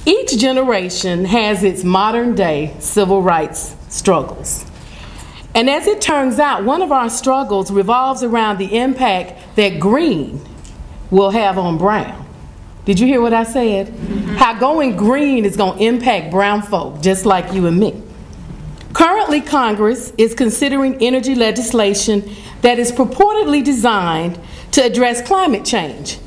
Each generation has its modern-day civil rights struggles. And as it turns out, one of our struggles revolves around the impact that green will have on brown. Did you hear what I said? How going green is going to impact brown folk, just like you and me. Currently, Congress is considering energy legislation that is purportedly designed to address climate change.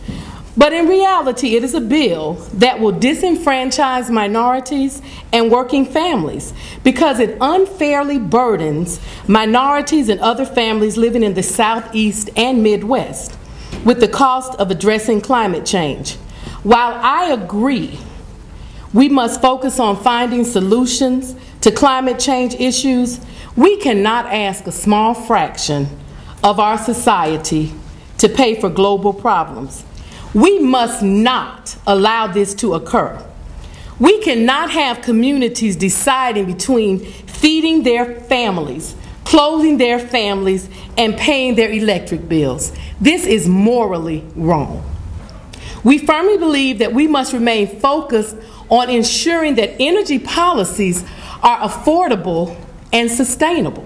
But in reality, it is a bill that will disenfranchise minorities and working families because it unfairly burdens minorities and other families living in the Southeast and Midwest with the cost of addressing climate change. While I agree we must focus on finding solutions to climate change issues, we cannot ask a small fraction of our society to pay for global problems. We must not allow this to occur. We cannot have communities deciding between feeding their families, clothing their families, and paying their electric bills. This is morally wrong. We firmly believe that we must remain focused on ensuring that energy policies are affordable and sustainable.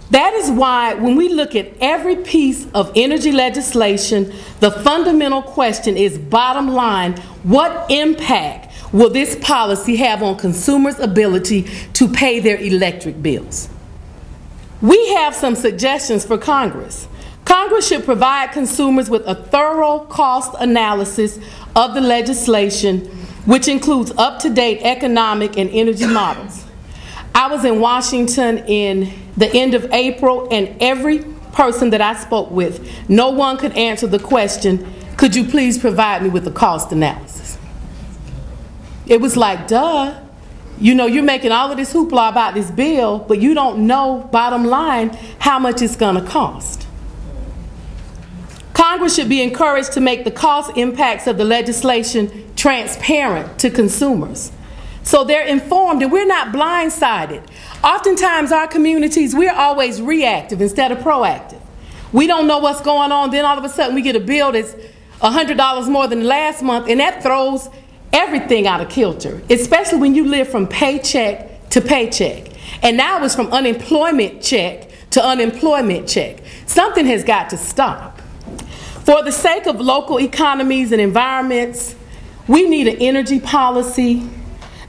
That is why when we look at every piece of energy legislation, the fundamental question is, bottom line, what impact will this policy have on consumers' ability to pay their electric bills? We have some suggestions for Congress. Congress should provide consumers with a thorough cost analysis of the legislation, which includes up-to-date economic and energy models. I was in Washington in the end of April, and every person that I spoke with, no one could answer the question, could you please provide me with a cost analysis? It was like, duh. You know, you're making all of this hoopla about this bill, but you don't know, bottom line, how much it's going to cost. Congress should be encouraged to make the cost impacts of the legislation transparent to consumers, so they're informed and we're not blindsided. Oftentimes, our communities, we're always reactive instead of proactive. We don't know what's going on, then all of a sudden we get a bill that's $100 more than last month, and that throws everything out of kilter, especially when you live from paycheck to paycheck. And now it's from unemployment check to unemployment check. Something has got to stop. For the sake of local economies and environments, we need an energy policy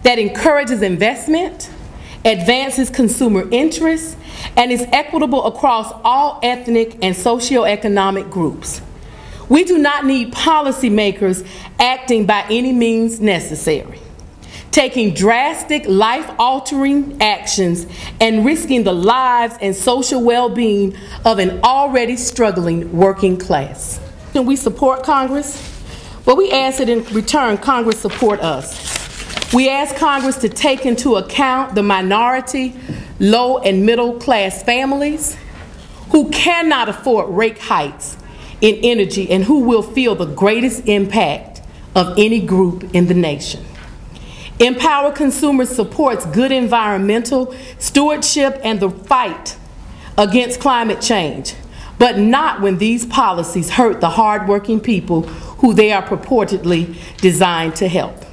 that encourages investment, advances consumer interests, and is equitable across all ethnic and socioeconomic groups. We do not need policymakers acting by any means necessary, taking drastic, life-altering actions and risking the lives and social well-being of an already struggling working class. Can we support Congress? Well, we ask that in return, Congress support us. We ask Congress to take into account the minority, low and middle class families who cannot afford rate hikes in energy and who will feel the greatest impact of any group in the nation. Empower Consumers supports good environmental stewardship and the fight against climate change, but not when these policies hurt the hardworking people who they are purportedly designed to help.